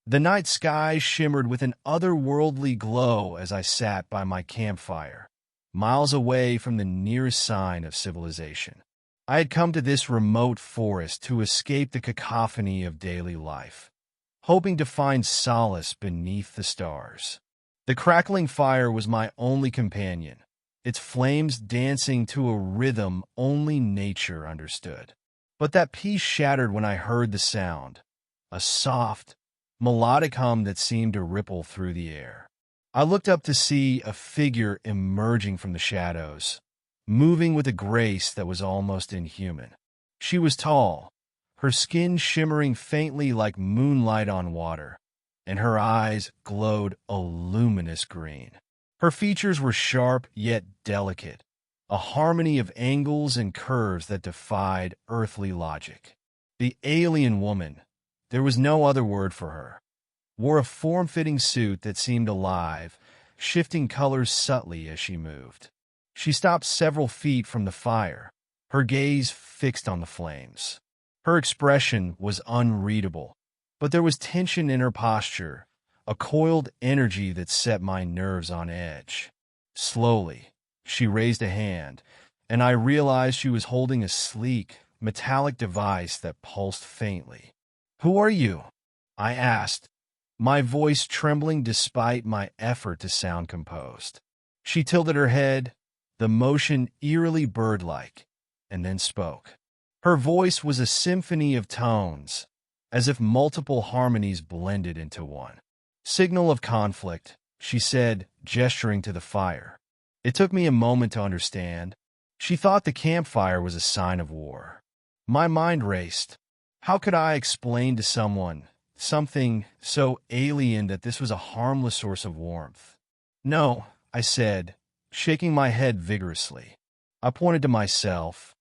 The night sky shimmered with an otherworldly glow as I sat by my campfire, miles away from the nearest sign of civilization. I had come to this remote forest to escape the cacophony of daily life, hoping to find solace beneath the stars. The crackling fire was my only companion, its flames dancing to a rhythm only nature understood. But that peace shattered when I heard the sound, a soft, melodic hum that seemed to ripple through the air. I looked up to see a figure emerging from the shadows, moving with a grace that was almost inhuman. She was tall, her skin shimmering faintly like moonlight on water, and her eyes glowed a luminous green. Her features were sharp yet delicate, a harmony of angles and curves that defied earthly logic. The alien woman, there was no other word for her, wore a form-fitting suit that seemed alive, shifting colors subtly as she moved. She stopped several feet from the fire, her gaze fixed on the flames. Her expression was unreadable, but there was tension in her posture, a coiled energy that set my nerves on edge. Slowly, she raised a hand, and I realized she was holding a sleek, metallic device that pulsed faintly. "Who are you?" I asked, my voice trembling despite my effort to sound composed. She tilted her head, the motion eerily bird-like, and then spoke. Her voice was a symphony of tones, as if multiple harmonies blended into one. "Signal of conflict," she said, gesturing to the fire. It took me a moment to understand. She thought the campfire was a sign of war. My mind raced. How could I explain to someone something so alien that this was a harmless source of warmth? "No," I said, shaking my head vigorously. I pointed to myself,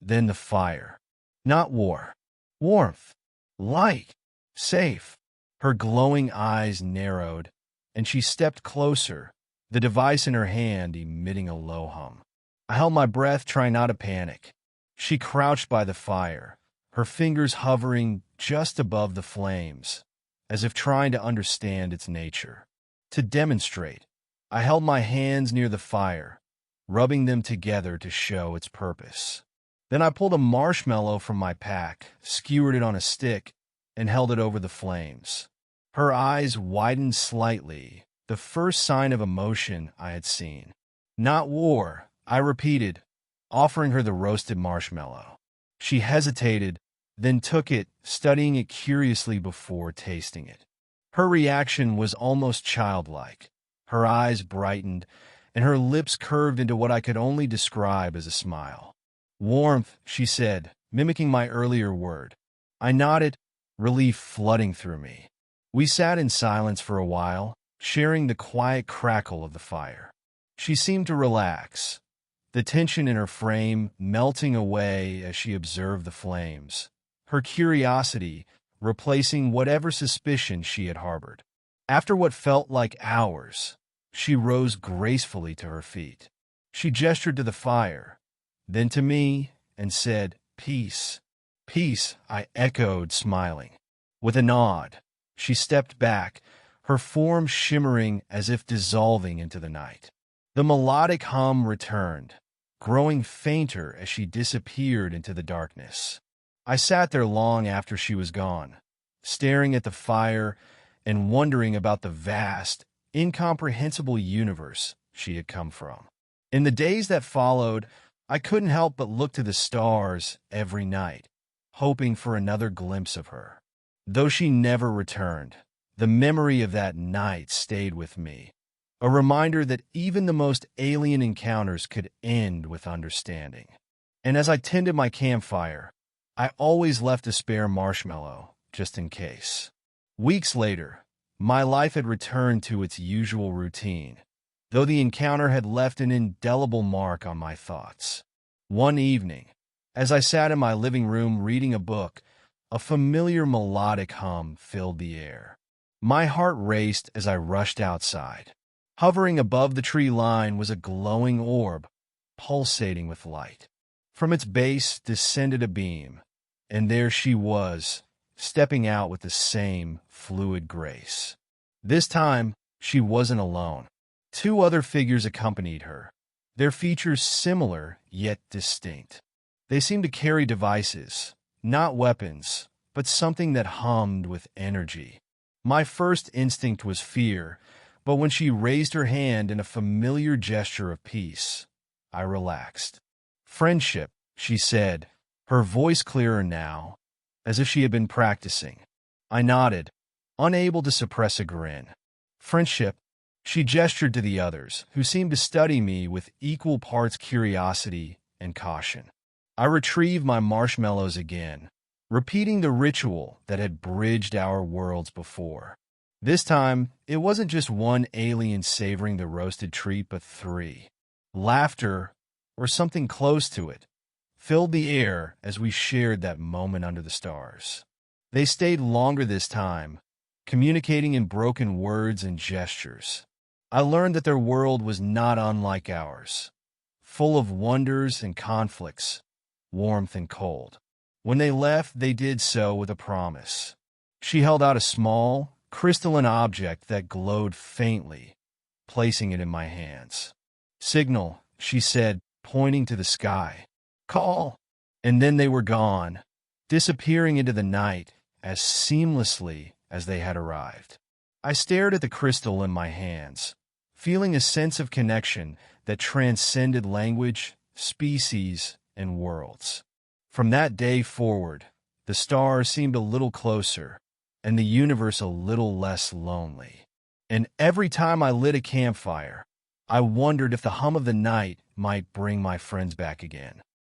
then the fire. "Not war. Warmth. Light. Safe." Her glowing eyes narrowed, and she stepped closer, the device in her hand emitting a low hum. I held my breath, trying not to panic. She crouched by the fire, her fingers hovering just above the flames, as if trying to understand its nature. To demonstrate, I held my hands near the fire, rubbing them together to show its purpose. Then I pulled a marshmallow from my pack, skewered it on a stick, and held it over the flames. Her eyes widened slightly, the first sign of emotion I had seen. "Not war," I repeated, offering her the roasted marshmallow. She hesitated, then took it, studying it curiously before tasting it. Her reaction was almost childlike. Her eyes brightened, and her lips curved into what I could only describe as a smile. "Warmth," she said, mimicking my earlier word. I nodded, relief flooding through me. We sat in silence for a while, sharing the quiet crackle of the fire. She seemed to relax, the tension in her frame melting away as she observed the flames, her curiosity replacing whatever suspicion she had harbored. After what felt like hours, she rose gracefully to her feet. She gestured to the fire, then to me, and said, "Peace." "Peace," I echoed, smiling. With a nod, she stepped back, her form shimmering as if dissolving into the night. The melodic hum returned, growing fainter as she disappeared into the darkness. I sat there long after she was gone, staring at the fire and wondering about the vast, incomprehensible universe she had come from. In the days that followed, I couldn't help but look to the stars every night, hoping for another glimpse of her. Though she never returned, the memory of that night stayed with me, a reminder that even the most alien encounters could end with understanding. And as I tended my campfire, I always left a spare marshmallow, just in case. Weeks later, my life had returned to its usual routine, though the encounter had left an indelible mark on my thoughts. One evening, as I sat in my living room reading a book, a familiar melodic hum filled the air. My heart raced as I rushed outside. Hovering above the tree line was a glowing orb, pulsating with light. From its base descended a beam, and there she was, stepping out with the same fluid grace. This time, she wasn't alone. Two other figures accompanied her, their features similar yet distinct. They seemed to carry devices, not weapons, but something that hummed with energy. My first instinct was fear, but when she raised her hand in a familiar gesture of peace, I relaxed. "Friendship," she said, her voice clearer now, as if she had been practicing. I nodded, unable to suppress a grin. "Friendship," she gestured to the others, who seemed to study me with equal parts curiosity and caution. I retrieved my marshmallows again, repeating the ritual that had bridged our worlds before. This time, it wasn't just one alien savoring the roasted treat, but three. Laughter, or something close to it, filled the air as we shared that moment under the stars. They stayed longer this time, communicating in broken words and gestures. I learned that their world was not unlike ours, full of wonders and conflicts, warmth and cold. When they left, they did so with a promise. She held out a small, crystalline object that glowed faintly, placing it in my hands. "Signal," she said, pointing to the sky. "Call." And then they were gone, disappearing into the night as seamlessly as they had arrived. I stared at the crystal in my hands, feeling a sense of connection that transcended language, species, and worlds. From that day forward, the stars seemed a little closer, and the universe a little less lonely. And every time I lit a campfire, I wondered if the hum of the night might bring my friends back again.